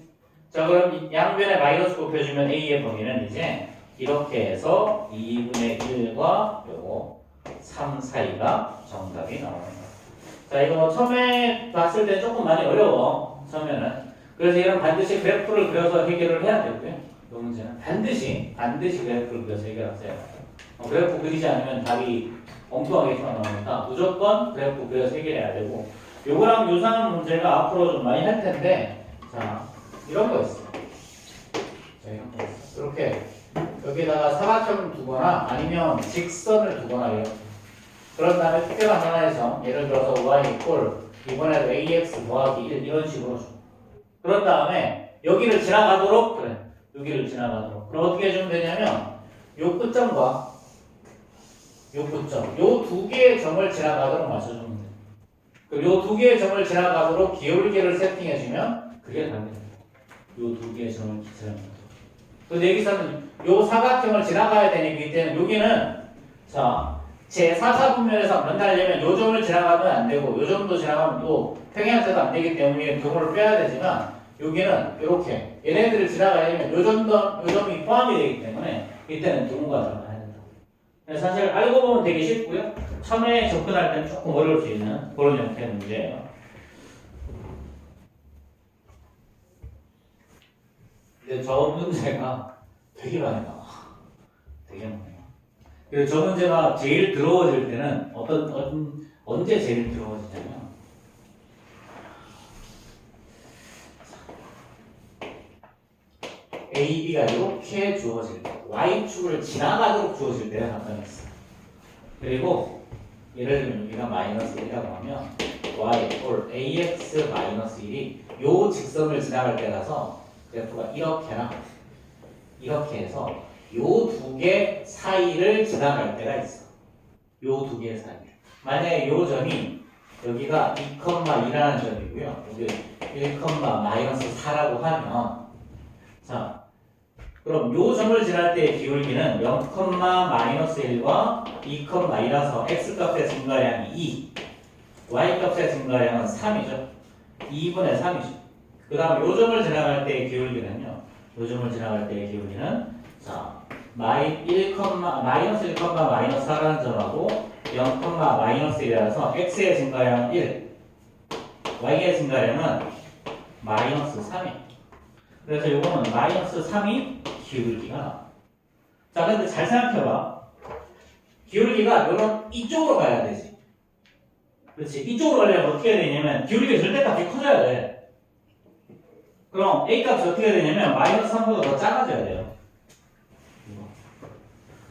자, 그럼 양변에 마이너스 곱해주면 a의 범위는 이제 이렇게 해서 2분의 1과 요거 3 사이가 정답이 나오는 거예요. 자, 이거 처음에 봤을 때 조금 많이 어려워. 처음에는. 그래서 이런 반드시 그래프를 그려서 해결을 해야 되고요. 이 문제는 반드시 그래프를 그려서 해결하세요. 그래프 그리지 않으면 답이 엉뚱하게 튀어나오니까 무조건 그래프 그려서 해결해야 되고, 요거랑 유사한 문제가 앞으로 좀 많이 할 텐데, 자, 이런 거 있어. 자, 이런 거 있어. 이렇게 여기다가 사각형을 두거나 아니면 직선을 두거나 이렇게. 그런 다음에 특별한 하나에서 예를 들어서 y 이꼴 이번에도 ax 더하기 1 이런 식으로 줘. 그런 다음에 여기를 지나가도록 그래. 여기를 지나가도록. 그럼 어떻게 해주면 되냐면 요 끝점과 요 끝점 요 두 개의 점을 지나가도록 맞춰주면 돼. 그럼 요 두 개의 점을 지나가도록 기울기를 세팅해주면 그게 답니다. 요 두 개의 점을 지나가도록. 근데 여기서는 요 사각형을 지나가야 되니까 이때는 여기는 자 제4사분면에서 만나려면 요 점을 지나가면 안 되고 요 점도 지나가면 또 평행한테도 안 되기 때문에 등호를 빼야 되지만 여기는 이렇게 얘네들을 지나가려면 요 점이 포함이 되기 때문에 이때는 등호가 들어가야 된다. 사실 알고 보면 되게 쉽고요. 처음에 접근할 때는 조금 어려울 수 있는 그런 형태의 문제예요. 근데 저 문제가 되게 많이 나와. 되게 많이 나와. 그래서 저 문제가 제일 더러워질 때는 언제 제일 더러워지냐면 A, B가 이렇게 주어질 때 Y축을 지나가도록 주어질 때가 나타났어. 그리고 예를 들면 여기가 마이너스 1이라고 하면 Y 이꼴 AX 마이너스 1이 요 직선을 지나갈 때라서 그래프가 이렇게나 이렇게 해서 요 두 개 사이를 지나갈 때가 있어. 요 두 개 사이. 만약에 요 점이 여기가 2,2라는 점이고요. 여기 1,-4라고 하면 자 그럼 요 점을 지날 때의 기울기는 0,-1과 2,2라서 x값의 증가량이 2, y값의 증가량은 3이죠. 2분의 3이죠. 그 다음 요 점을 지나갈 때의 기울기는요. 요 점을 지나갈 때의 기울기는 자 -1,-4라는 점하고 0,-1이라서 x의 증가량은 1, y의 증가량은 -3이에요. 그래서 요거는 -3이 기울기가 나와. 자, 근데 잘 생각해봐. 기울기가 요런 이쪽으로 가야 되지. 그렇지. 이쪽으로 가려면 어떻게 해야 되냐면 기울기의 절대값이 커져야 돼. 그럼 A값이 어떻게 해야 되냐면 -3보다 더 작아져야 돼요.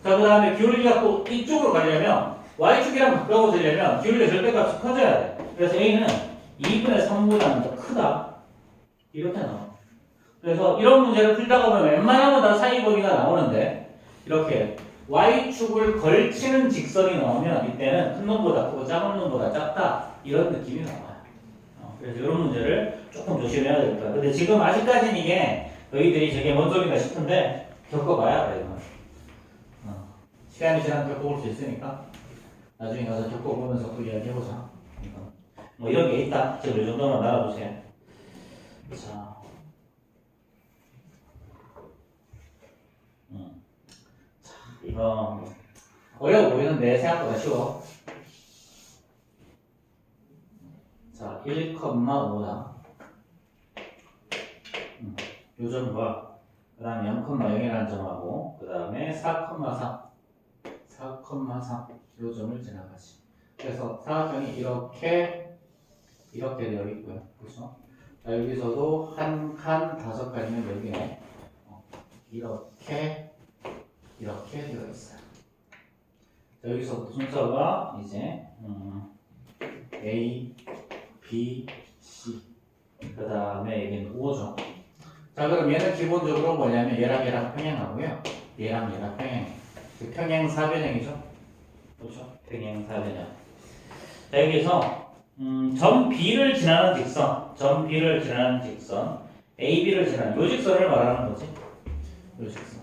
자, 그 다음에 기울기가 또 이쪽으로 가려면 Y축이랑 가까워지려면 기울기의 절대값이 커져야 돼. 그래서 A는 2분의 3보다는 더 크다. 이렇게 나와. 그래서 이런 문제를 풀다가 보면 웬만하면 다 사이 범위가 나오는데 이렇게 Y축을 걸치는 직선이 나오면 이때는 큰 놈보다 크고 작은 놈보다 작다. 이런 느낌이 나와요. 그래서 이런 문제를 조금 조심해야 됩니다. 근데 지금 아직까지는 이게 너희들이 저게 뭔 소리인가 싶은데 겪어봐야 돼. 시간이 지나면 겪어볼 수 있으니까 나중에 가서 겪어보면서 또 이야기해보자. 뭐 이런 게 있다. 지금 이 정도만 알아보세요. 자, 자 이거 어려워 보이는데 생각보다 쉬워. 자, 1,5다. 요 점과 그 다음에 0,0이라는 점하고 그 다음에 4,3 요 점을 지나가지. 그래서 사각형이 이렇게 되어 있고요. 그렇죠? 자, 여기서도 한 칸 5칸이면 여기에 이렇게 되어 있어요. 자, 여기서부터 순서가 이제 A, B, C 그 다음에 여기는 5죠. 자, 그럼 얘는 기본적으로 뭐냐면 얘랑 평행하고요. 얘랑 평행. 그 평행 사변형이죠. 그렇죠? 평행 사변형. 자, 여기서 점 B를 지나는 직선, AB를 지나는 요 직선을 말하는 거지. 요 직선.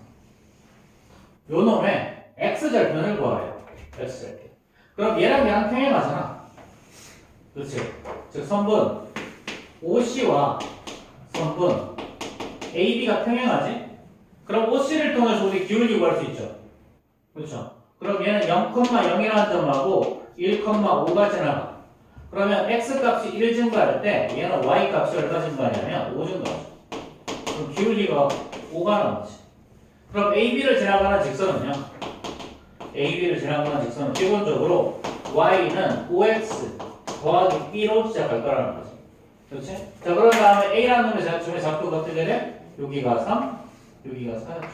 요 놈의 x절편을 구하래요. x절편. 그럼 얘랑 평행하잖아. 그렇지? 즉 선분 OC와 선분 AB가 평행하지? 그럼 OC를 통해서 우리 기울기 구할 수 있죠. 그렇죠? 그럼 얘는 0,0이라는 점하고 1,5가 지나가. 그러면 x값이 1 증가할 때 얘는 y값이 얼마 증가하냐면 5 증가하죠. 그럼 기울기가 5가 나오지. 그럼 AB를 지나가는 직선은요? AB를 지나가는 직선은 기본적으로 y는 5x 더하기 b로 시작할 거라는 거지. 그렇지? 자, 그런 다음에 A라는 점의 좌표가 어떻게 돼? 여기가 3, 여기가 4죠.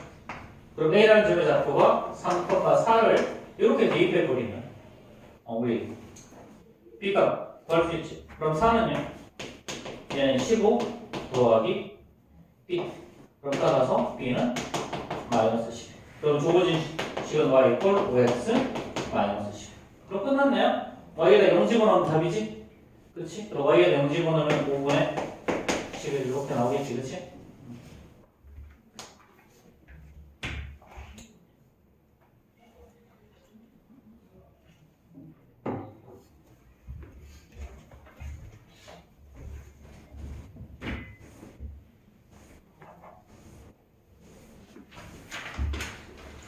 그럼 A라는 점의 좌표가 3,4를 이렇게 대입해 버리면 우리 B가 구할 수 있지. 그럼 4는요? 얘는 15 더하기 B. 그럼 따라서 B는 -10. 그럼 주어진 식은 Y 이퀄 5X -10. 그럼 끝났네요? Y에다 0 집어넣으면 답이지? 그렇지? 그럼 Y에다 0 집어넣으면 5분의 10이 이렇게 나오겠지, 그렇지?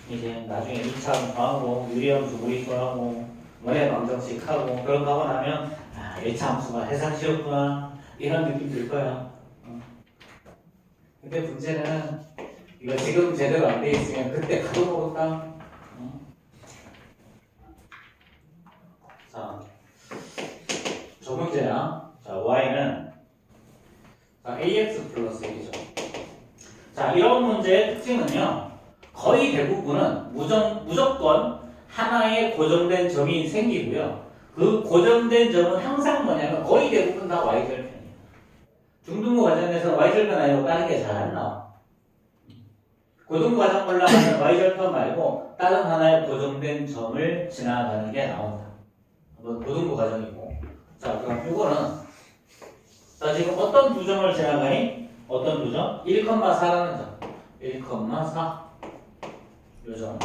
이제 나중에 2차 함수하고 유리함수 무리수하고 원의 방정식 하고 그런 거 하고 나면 1차 함수가 해상시였구나 이런 느낌 들 거야. 근데 문제는 이거 지금 제대로 안 돼 있으면 그때 가도 모를까? 자, 저 문제야. 자, y는 ax 플러스 1이죠. 자, 이런 문제의 특징은요. 거의 대부분은 무조건 하나의 고정된 점이 생기고요. 그 고정된 점은 항상 뭐냐면 거의 대부분 다 y절편이에요. 중등부 과정에서 y절편 아니고 다른 게 잘 안 나와. 고등 과정 올라가는 y절편 말고 다른 하나의 고정된 점을 지나가는 게 나온다. 이건 고등부 과정이고. 자, 그럼 이거는 자 지금 어떤 두 점을 지나가니? 어떤 두 점? 1,4라는 점. 1,4 요 점.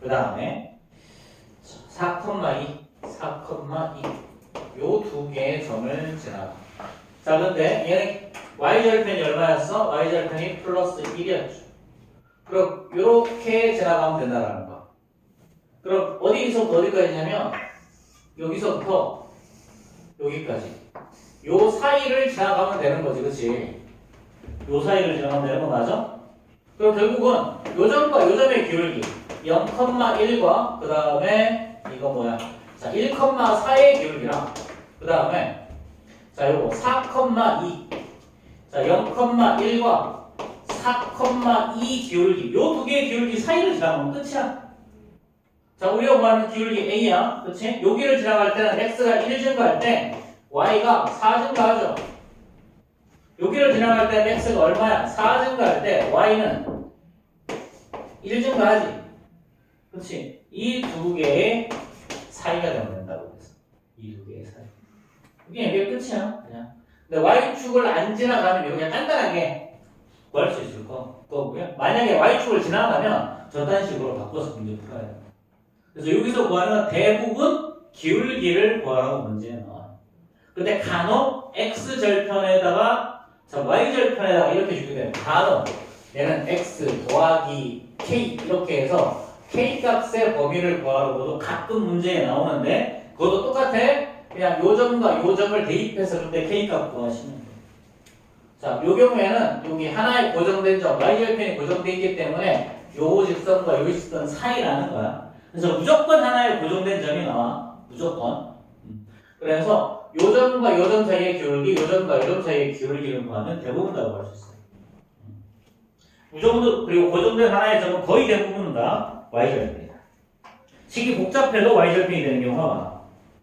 그 다음에 4,2 4,2 요 두 개의 점을 지나가. 자, 근데 얘는 y절편이 얼마였어? y절편이 플러스 1이었죠. 그럼 요렇게 지나가면 된다라는 거. 그럼 어디서부터 어디까지냐면 여기서부터 여기까지 요 사이를 지나가면 되는 거지, 그치? 요 사이를 지나가면 되는 거 맞아? 그럼 결국은 요 점과 요 점의 기울기 0,1과 그 다음에 이거 뭐야? 자, 1,4의 기울기랑 그 다음에 자, 요거 4,2 자, 0,1과 4,2 기울기 요 두 개의 기울기 사이를 지나가면 끝이야. 자, 우리가 구하는 기울기 A야, 그치? 여기를 지나갈 때는 X가 1 증가할 때 Y가 4 증가하죠. 여기를 지나갈 때는 X가 얼마야? 4 증가할 때 Y는 1 증가하지. 그치? 이 두 개의 사이가 되면 된다고 그랬어. 이 두 개의 사이. 이게 끝이야, 그냥. 근데 Y축을 안 지나가면 이렇게 간단하게 구할 수 있을 거고요. 만약에 Y축을 지나가면 저딴 식으로 바꿔서 문제 풀어야 돼. 그래서 여기서 구하는 대부분 기울기를 구하라고 문제에 나와요. 근데 간혹 X절편에다가 자, Y절편에다가 이렇게 주게 되면 간혹 얘는 X 더하기 K 이렇게 해서 K 값의 범위를 구하라고도 가끔 문제에 나오는데 그것도 똑같아. 그냥 요 점과 요 점을 대입해서 그때 K 값 구하시면 돼요. 자, 요 경우에는 여기 하나의 고정된 점, Y절편이 고정되어 있기 때문에 요 직선과 요 직선 사이라는 거야. 그래서 무조건 하나의 고정된 점이 나와. 무조건. 그래서 요 점과 요 점 사이의 기울기, 요 점과 요 점 사이의 기울기를 구하면 대부분 다 구할 수 있어요. 무조건 그리고 고정된 하나의 점은 거의 대부분 다 Y절편이다. 식이 복잡해도 Y절편이 되는 경우가 많아.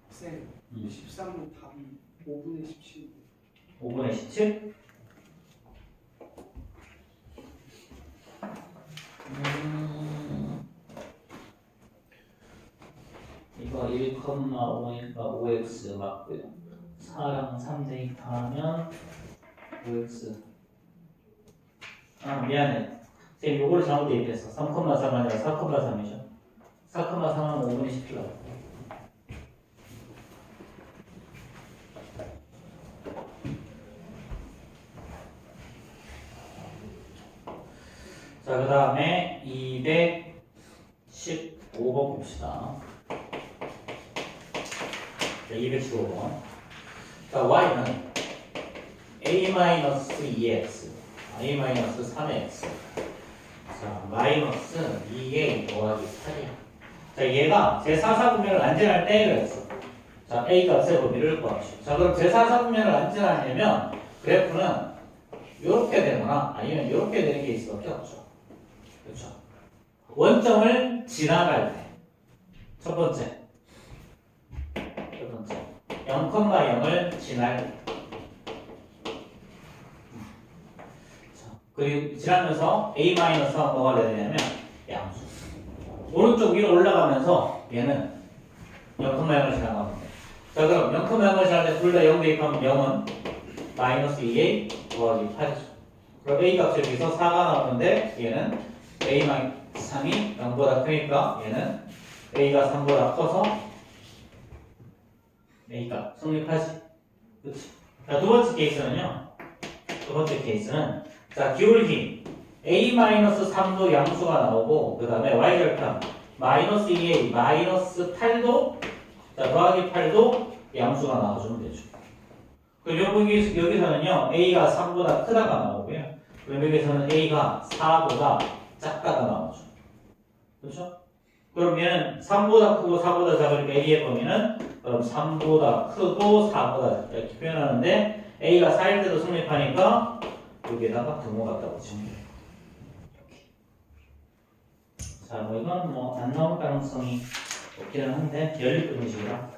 쌤, 13번 답이 5분의 17. 5분의 17? 이거 1,5니까 5x 맞고요. 4랑 3 대입하면 5x. 아, 미안해. 쌤 요거를 잘못 대입했어. 3,3 아니라 4,3이죠. 4,3하면 5분의 17 나와. 자, 그 다음에 215번 봅시다. 자, 215번. 자, y는 a-2x, a-3x. 자, 마이너스 2a 더하기 8이야. 자, 얘가 제4사분면을 안 지날 때 그랬어. 자, a 값의 범위를 구합시다. 자, 그럼 제4사분면을 안 지나려면 그래프는 이렇게 되거나 아니면 이렇게 되는 게 있을 수밖에 없죠. 그렇죠. 원점을 지나갈 때 첫 번째 0,0을 지날 때. 자, 그리고 지나면서 a-가 뭐가 되냐면 양수. 오른쪽 위로 올라가면서 얘는 0,0을 지나가면 돼. 자, 그럼 0,0을 지날 때 둘 다 0 대입하면 0은 마이너스 2a 더하기 8이죠. 그럼 a 값이 여기서 4가 나오는데 얘는 a-3이 0보다 크니까 얘는 a가 3보다 커서 a가 성립하지. 그렇지. 자, 두 번째 케이스는요. 두 번째 케이스는 자, 기울기 a-3도 양수가 나오고 그 다음에 y절편 마이너스 2a 마이너스 8도 자, 더하기 8도 양수가 나와주면 되죠. 그럼 여기서는요 a가 3보다 크다가 나오고요. 그럼 여기서는 a가 4보다 작다가 나오죠. 그렇죠? 그럼 얘는 3보다 크고 4보다 작으니까 a의 범위는 그럼 3보다 크고 4보다 작다 이렇게 표현하는데 a가 4일 때도 성립하니까 여기에다가 등호 갖다 붙이면 돼요. 자, 뭐 이건 뭐 안 나올 가능성이 없기는 한데 연립분식이라.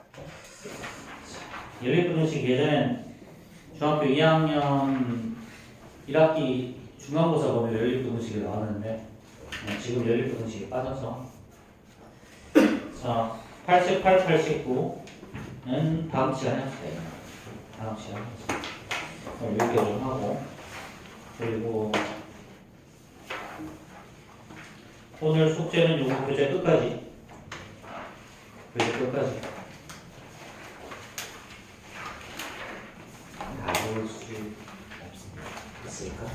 연립분식 예전엔 중학교 2학년 1학기 중간고사 보면 연립분식이 나왔는데 지금 연립분식이 빠져서 자 88, 89는 다음 시간에 합시다. 다음 시간에 이렇게 좀 하고 그리고 오늘 숙제는 요거 교재 끝까지 나올 수 있을까?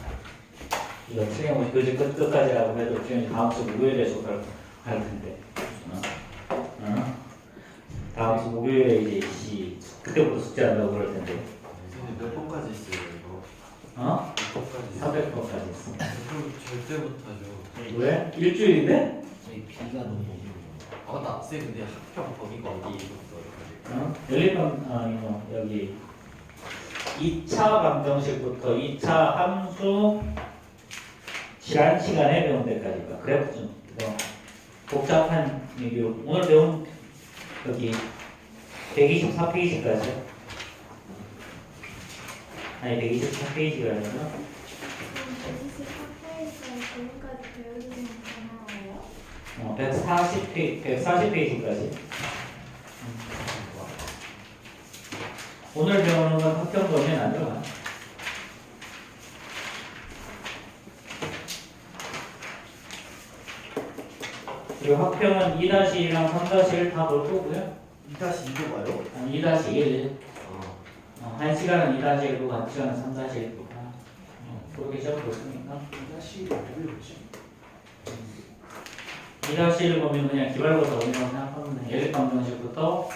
이거 틀림없이 교재 끝까지라고 해도 지금 다음 주 목요일에 수업할 텐데 다음 주 목요일에 이제 그때부터 숙제 한다고 그럴 텐데 선생님 몇 번까지 있어요 이거? 몇 번까지 있어요? 300번까지 있어. 그럼 절대 못하죠. 왜? 일주일인데? 저희 비가 너무 아 맞다. 쌤 근데 학평 범위가 어디부터 연립방 여기 2차 방정식부터 2차 함수 지난 시간에 배운 데까지가 그래프 좀 복잡한 얘기 오늘 배운 여기 124페이지까지 아니 124페이지가 아니라 124페이지에서 지금까지 배우는 단어예요? 140페이지까지 오늘 배우는 건 학평 범위에 안 들어가. 그리고 학평은 2-1이랑 3-1 다 볼 거고요. 2-2도 봐요? 아니 2-1 한 시간은 2-1고 한 시간은 3-1고 그렇게 시작을 했으니까 다시 왜 그러지? 2-1 보면 그냥 기말고사 원이라고 생각하면 연립방정식부터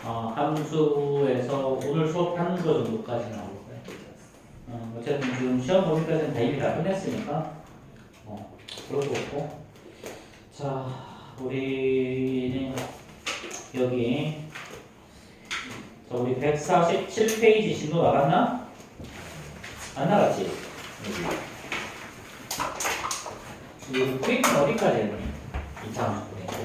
함수에서 오늘 수업하는 거 정도까지 나올 거예요. 어쨌든 지금 시험 범위까지는 다 이미 다 끝냈으니까 그럴 거 없고 자 우리는 여기 우리 147페이지 진도 나갔나? 안 나갔지? 여기 프린트는 어디까지 했니? 2차 함수 프린트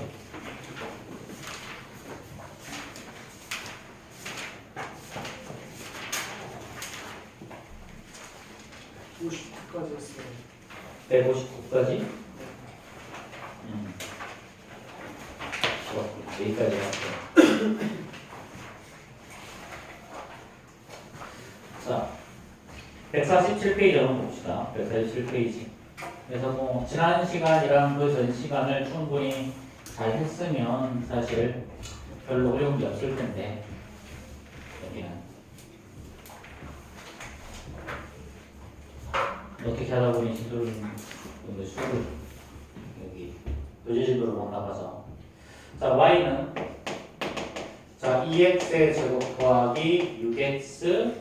50까지 했어요. 159까지? 여기까지 왔어요. 자, 147페이지 한번 봅시다. 147페이지. 그래서 뭐 지난 시간이랑 그 전 시간을 충분히 잘 했으면 사실 별로 어려운 게 없을 텐데 여기는 어떻게 하다 보니 진도를 수를 여기 교재 진도를 못 나가서 자 y는 자 2x의 제곱 더하기 6x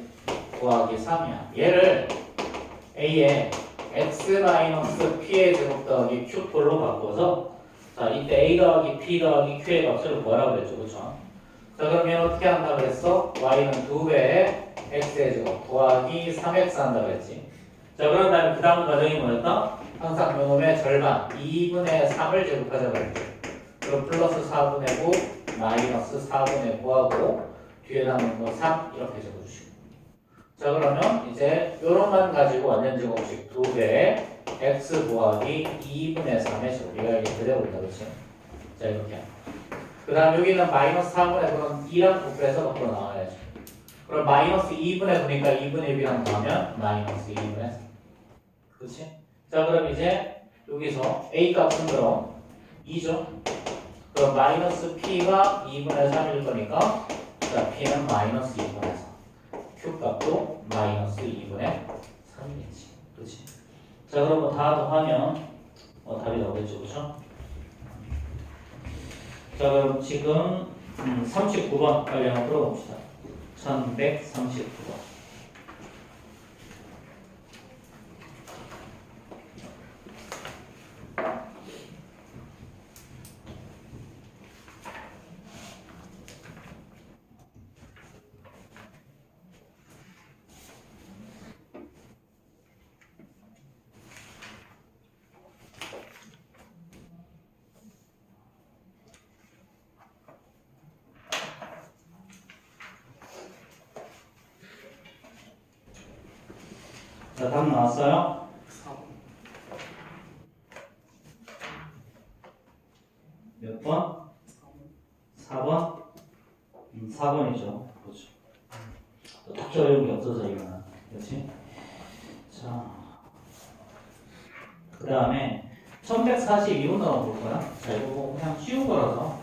더하기 3이야. 얘를 a에 x-p의 제곱 더하기 q꼴로 바꿔서 자 이때 a 더하기 p 더하기 q의 값을 구하라고 그랬죠. 그쵸? 자 그러면 어떻게 한다 그랬어? y는 2배의 x의 제곱 더하기 3x 한다 그랬지. 자 그런 다음에 그 다음 과정이 뭐였다? 항상 요놈의 절반 2분의 3을 제곱하자 그랬죠. 그럼 플러스 4분의 9 마이너스 4분의 9하고 뒤에 남은 거 3 이렇게 적어주시고 자 그러면 이제 요런만 가지고 완전 제곱식 2배의 x 더하기 2분의 3의 제곱이가 이게 그대로 온다 그렇지? 자 이렇게 그 다음 여기는 마이너스 4분의 9는 2랑 곱해서 밖으로 나와야죠. 그럼 마이너스 2분의 9니까 2분의 1이랑 더하면 마이너스 2분의 3 그렇지? 자 그럼 이제 여기서 a 값은 그럼 2죠? 그럼 마이너스 p가 2분의 3일 거니까 자 p는 마이너스 2분의 3 q 값도 마이너스 2분의 3이겠지 그렇지? 자 그럼 뭐 다 더하면 답이 나오겠죠 그렇죠? 자 그럼 지금 39번 빨리 한번 풀어봅시다 1139번 자, 답 나왔어요? 4번. 몇 번? 4번? 4번이죠. 그렇죠. 또 딱히 어려운 게 없어서 이거는. 그렇지? 자, 그 다음에 1142번 볼 거야. 자, 이거 그냥 쉬운 거라서.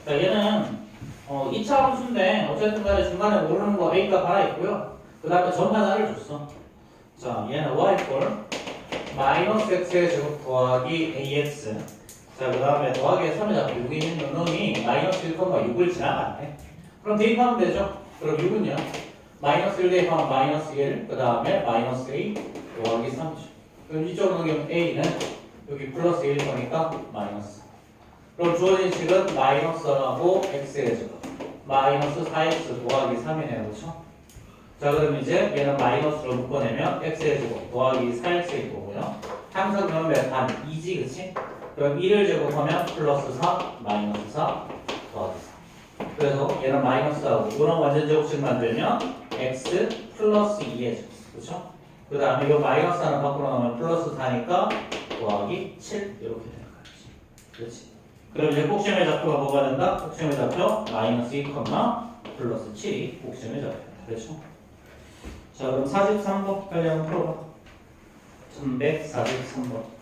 자, 얘는 2차 함수인데 어쨌든 간에 중간에 모르는 거 A가 하나 있고요. 그 다음에 전하나를 줬어. 자, 얘는 Y 꼴 마이너스 X의 제곱 더하기 AX. 자, 그 다음에 더하기 3에 잡고 6이 있는 놈이 마이너스 1,6을 지나가네. 그럼 대입하면 되죠. 그럼 6은요. 마이너스 1 대입하면 마이너스 1, 그 다음에 마이너스 A 더하기 3이죠. 그럼 이쪽으로 넘기면 A는 여기 플러스 1 거니까 마이너스. 그럼 주어진 식은 마이너스하고 X의 제곱 마이너스 4X 더하기 3이네요. 그렇죠? 자, 그럼 이제 얘는 마이너스로 묶어내면 X의 제곱 더하기 4X의 거고요. 항상 그러면 몇 반? 2지, 그치? 그럼 1을 제곱하면 플러스 4, 마이너스 4 더하기 4. 그래서 얘는 마이너스하고 이런 완전 제곱식 만들면 X 플러스 2의 제곱. 그쵸? 그 다음에 이 마이너스 하나 밖으로 나오면 플러스 4니까 더하기 7 이렇게 되는 거지. 그렇지? 그럼 이제 꼭지점의 좌표가 뭐가 된다? 꼭지점의 좌표 마이너스 2, 플러스 7이 꼭지점의 좌표. 그렇죠? 자, 그럼 43번 빨리 한번 풀어봐. 1143번.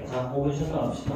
자, 5분 쉬었다 갑시다.